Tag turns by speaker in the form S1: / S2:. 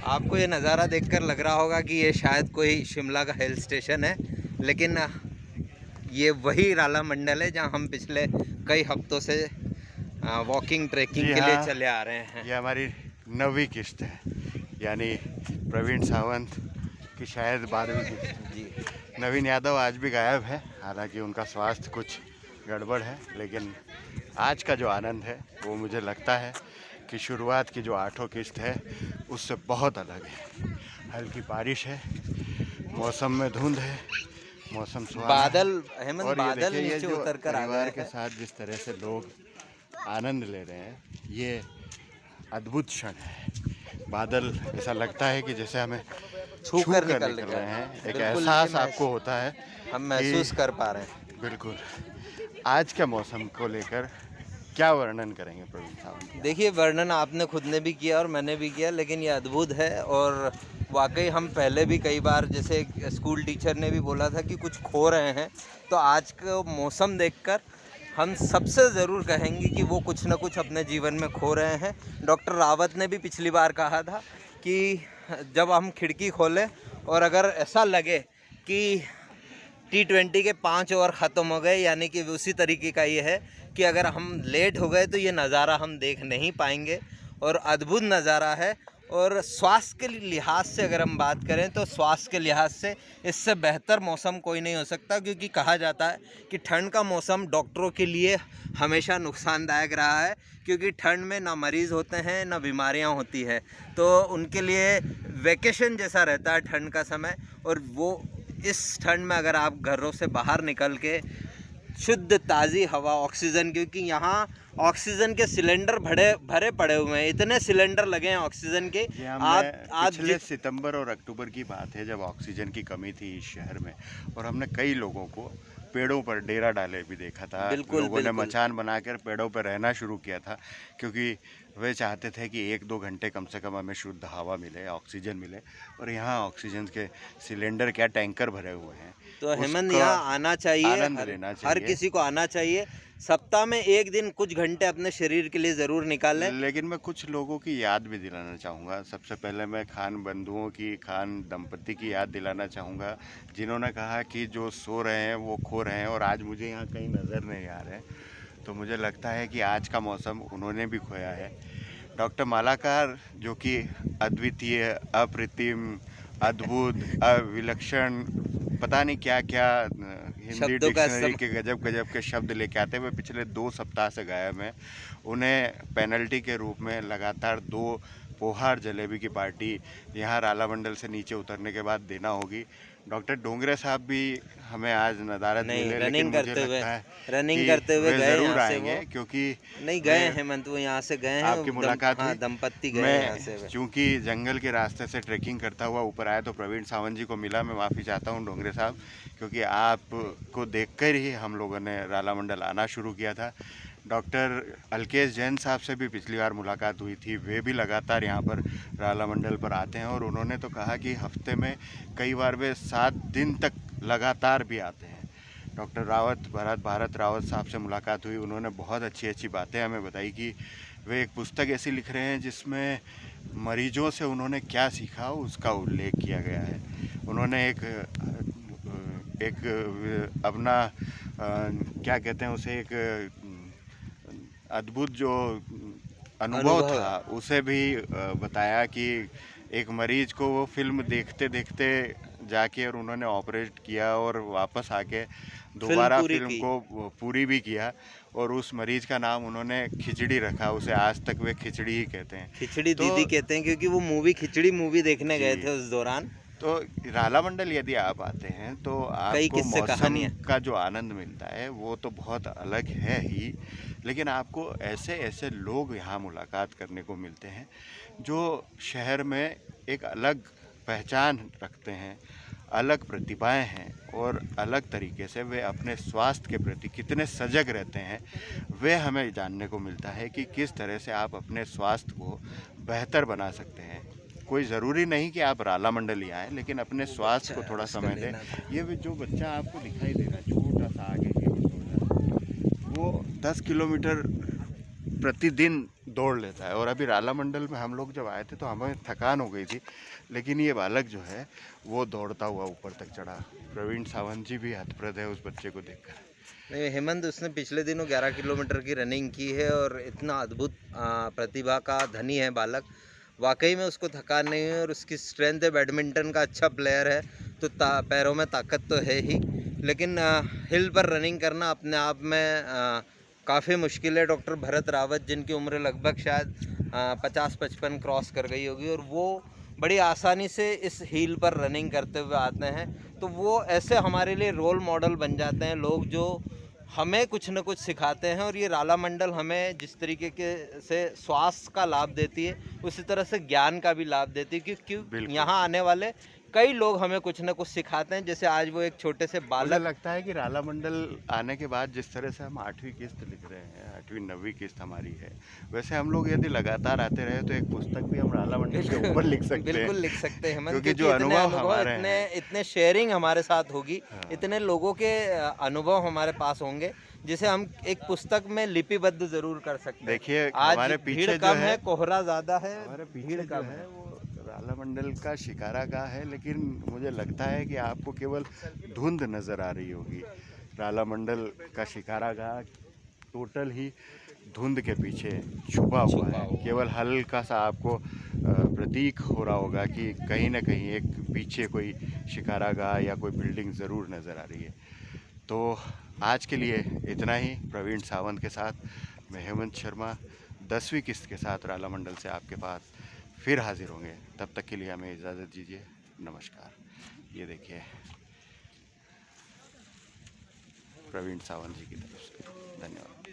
S1: आपको ये नज़ारा देखकर लग रहा होगा कि ये शायद कोई शिमला का हिल स्टेशन है, लेकिन ये वही राला मंडल है जहाँ हम पिछले कई हफ्तों से वॉकिंग ट्रैकिंग
S2: जी
S1: के लिए
S2: हाँ,
S1: चले आ रहे हैं।
S2: ये हमारी 9वीं किस्त है, यानी प्रवीण सावंत की शायद 12वीं किस्त है।
S1: जी,
S2: नवीन यादव आज भी गायब है, हालांकि उनका स्वास्थ्य कुछ गड़बड़ है, लेकिन आज का जो आनंद है वो मुझे लगता है कि शुरुआत की जो 8वीं किस्त है उससे बहुत अलग है। हल्की बारिश है, मौसम में धुंध है, मौसम सुहाना है।
S1: बादल हेमंत,
S2: और ये
S1: बादल
S2: देखिए, ये
S1: नीचे
S2: जो
S1: उतर कर आ
S2: परिवार
S1: गए
S2: के
S1: हैं।
S2: साथ जिस तरह से लोग आनंद ले रहे हैं, ये अद्भुत क्षण है। बादल ऐसा लगता है कि जैसे हमें
S1: छू
S2: छू
S1: कर
S2: कर
S1: निकल
S2: निकल
S1: गए
S2: रहे हैं।
S1: हैं।
S2: एक
S1: बिल्कुल, ये
S2: एहसास आपको होता है
S1: हम
S2: कि
S1: महसूस कर पा रहे हैं।
S2: बिल्कुल। आज के मौसम को लेकर क्या वर्णन करेंगे प्रवीण सावंत?
S1: देखिए, वर्णन आपने खुद ने भी किया और मैंने भी किया, लेकिन ये अद्भुत है। और वाकई हम पहले भी कई बार, जैसे स्कूल टीचर ने भी बोला था कि कुछ खो रहे हैं, तो आज का मौसम देखकर हम सबसे ज़रूर कहेंगे कि वो कुछ ना कुछ अपने जीवन में खो रहे हैं। डॉक्टर रावत ने भी पिछली बार कहा था कि जब हम खिड़की खोलें और अगर ऐसा लगे कि T20 के 5 ओवर ख़त्म हो गए, यानी कि उसी तरीके का ये है कि अगर हम लेट हो गए तो ये नज़ारा हम देख नहीं पाएंगे। और अद्भुत नज़ारा है। और स्वास्थ्य के लिहाज से अगर हम बात करें तो स्वास्थ्य के लिहाज से इससे बेहतर मौसम कोई नहीं हो सकता, क्योंकि कहा जाता है कि ठंड का मौसम डॉक्टरों के लिए हमेशा नुकसानदायक रहा है, क्योंकि ठंड में ना मरीज़ होते हैं ना बीमारियां होती है, तो उनके लिए वैकेशन जैसा रहता है ठंड का समय। और वो इस ठंड में अगर आप घरों से बाहर निकल के शुद्ध ताज़ी हवा, ऑक्सीजन, क्योंकि यहाँ ऑक्सीजन के सिलेंडर भरे पड़े हुए हैं, इतने सिलेंडर लगे हैं ऑक्सीजन के। आप
S2: पिछले सितंबर और अक्टूबर की बात है, जब ऑक्सीजन की कमी थी इस शहर में, और हमने कई लोगों को पेड़ों पर डेरा डाले भी देखा था।
S1: बिल्कुल
S2: लोगों ने
S1: बिल्कुल
S2: मचान बनाकर पेड़ों पर रहना शुरू किया था, क्योंकि वे चाहते थे कि 1-2 घंटे कम से कम हमें शुद्ध हवा मिले, ऑक्सीजन मिले। और यहाँ ऑक्सीजन के सिलेंडर क्या, टैंकर भरे हुए हैं।
S1: तो हेमंत,
S2: उसका
S1: यहाँ आना चाहिए,
S2: आनंद लेना
S1: हर
S2: चाहिए।
S1: किसी को आना चाहिए। सप्ताह में एक दिन कुछ घंटे अपने शरीर के लिए ज़रूर निकालें।
S2: लेकिन मैं कुछ लोगों की याद भी दिलाना चाहूँगा। सबसे पहले मैं खान बंधुओं की, खान दंपति की याद दिलाना चाहूँगा, जिन्होंने कहा कि जो सो रहे हैं वो खो रहे हैं, और आज मुझे यहाँ कहीं नज़र नहीं आ रहे। तो मुझे लगता है कि आज का मौसम उन्होंने भी खोया है। डॉक्टर मालाकार, जो कि अद्वितीय, अप्रतिम, अद्भुत, अविलक्षण, पता नहीं क्या क्या हिंदी
S1: शब्दों का
S2: डिक्शनरी के गजब गजब के शब्द लेके आते हुए पिछले 2 सप्ताह से गायब हैं। उन्हें पेनल्टी के रूप में लगातार 2 पोहार जलेबी की पार्टी यहाँ राला मंडल से नीचे उतरने के बाद देना होगी। डॉक्टर डोंगरे साहब भी हमें आज नदारद मिले, लेकिन मुझे लगता है
S1: रनिंग
S2: कि
S1: करते हुए
S2: वे
S1: गए
S2: ज़रूर
S1: यहाँ से।
S2: आएंगे,
S1: वो
S2: क्योंकि
S1: नहीं गए हेमंत, वो यहाँ से गए हैं।
S2: आपकी मुलाकात हुई।
S1: हाँ, दंपत्ति गए हैं यहाँ से।
S2: मैं चूंकि जंगल के रास्ते से ट्रैकिंग करता हुआ ऊपर आया तो प्रवीण सावंत जी को मिला। मैं माफ़ी चाहता हूँ डोंगरे साहब, क्योंकि आपको देखकर ही हम लोगों ने राला मंडल आना शुरू किया था। डॉक्टर अलकेश जैन साहब से भी पिछली बार मुलाकात हुई थी, वे भी लगातार यहाँ पर राला मंडल पर आते हैं, और उन्होंने तो कहा कि हफ्ते में कई बार वे 7 दिन तक लगातार भी आते हैं। डॉक्टर भारत रावत साहब से मुलाकात हुई, उन्होंने बहुत अच्छी अच्छी बातें हमें बताई कि वे एक पुस्तक ऐसी लिख रहे हैं जिसमें मरीजों से उन्होंने क्या सीखा उसका उल्लेख किया गया है। उन्होंने एक अपना क्या कहते हैं उसे, एक अद्भुत जो अनुभव था उसे भी बताया कि एक मरीज को वो फिल्म देखते देखते जाके और उन्होंने ऑपरेट किया और वापस आके दोबारा फिल्म को पूरी भी किया, और उस मरीज का नाम उन्होंने खिचड़ी रखा। उसे आज तक वे खिचड़ी ही कहते हैं,
S1: खिचड़ी दीदी कहते हैं, क्योंकि वो मूवी खिचड़ी मूवी देखने गए थे उस दौरान।
S2: तो राला मंडल यदि आप आते हैं तो आपको मौसम का जो आनंद मिलता है वो तो बहुत अलग है ही, लेकिन आपको ऐसे ऐसे लोग यहाँ मुलाकात करने को मिलते हैं जो शहर में एक अलग पहचान रखते हैं, अलग प्रतिभाएं हैं, और अलग तरीके से वे अपने स्वास्थ्य के प्रति कितने सजग रहते हैं। वे हमें जानने को मिलता है कि किस तरह से आप अपने स्वास्थ्य को बेहतर बना सकते हैं। कोई ज़रूरी नहीं कि आप राला मंडल ही आएँ, लेकिन अपने स्वास्थ्य को थोड़ा समय दें। ये जो बच्चा आपको दिखाई दे रहा है छोटा सा आगे के, वो 10 किलोमीटर प्रतिदिन दौड़ लेता है। और अभी राला मंडल में हम लोग जब आए थे तो हमें थकान हो गई थी, लेकिन ये बालक जो है वो दौड़ता हुआ ऊपर तक चढ़ा। प्रवीण सावंत जी भी हतप्रभ है उस बच्चे को देखकर।
S1: नहीं हेमंत, उसने पिछले दिनों 11 किलोमीटर की रनिंग की है और इतना अद्भुत प्रतिभा का धनी है बालक। वाकई में उसको थकान नहीं है और उसकी स्ट्रेंथ है, बैडमिंटन का अच्छा प्लेयर है, तो पैरों में ताकत तो है ही, लेकिन हिल पर रनिंग करना अपने आप में काफ़ी मुश्किल है। डॉक्टर भरत रावत, जिनकी उम्र लगभग शायद 50-55 क्रॉस कर गई होगी, और वो बड़ी आसानी से इस हील पर रनिंग करते हुए आते हैं, तो वो ऐसे हमारे लिए रोल मॉडल बन जाते हैं लोग जो हमें कुछ न कुछ सिखाते हैं। और ये राला मंडल हमें जिस तरीके के से स्वास्थ्य का लाभ देती है, उसी तरह से ज्ञान का भी लाभ देती है, क्योंकि यहाँ आने वाले कई लोग हमें कुछ न कुछ सिखाते हैं। जैसे आज वो एक छोटे से बालक,
S2: मुझे लगता है कि राला मंडल आने के बाद जिस तरह से हम 8वीं किस्त लिख रहे हैं, 8वीं 9वीं किस्त हमारी है, वैसे हम लोग यदि लगातार आते रहे तो एक पुस्तक भी हम राला मंडल के ऊपर लिख सकते हैं।
S1: बिल्कुल लिख सकते हैं,
S2: क्योंकि जो अनुभव हमारे
S1: इतने शेयरिंग हमारे साथ होगी, इतने लोगों के अनुभव हमारे पास होंगे, जिसे हम एक पुस्तक में लिपिबद्ध जरूर कर सकते हैं।
S2: देखिए
S1: आज
S2: हमारे पीछे
S1: भीड़ कम है, कोहरा ज्यादा है,
S2: हमारे भीड़ कम है, वो राला मंडल का शिकारागाह है, लेकिन मुझे लगता है कि आपको केवल धुंध नज़र आ रही होगी। राला मंडल का शिकारागाह टोटल ही धुंध के पीछे छुपा हुआ है। केवल हल्का सा आपको प्रतीक हो रहा होगा कि कहीं ना कहीं एक पीछे कोई शिकारागाह या कोई बिल्डिंग ज़रूर नज़र आ रही है। तो आज के लिए इतना ही। प्रवीण सावंत के साथ मैं हेमंत शर्मा 10वीं किस्त के साथ राला मंडल से आपके पास फिर हाजिर होंगे। तब तक के लिए हमें इजाज़त दीजिए। नमस्कार। ये देखिए प्रवीण सावंत जी की तरफ से धन्यवाद।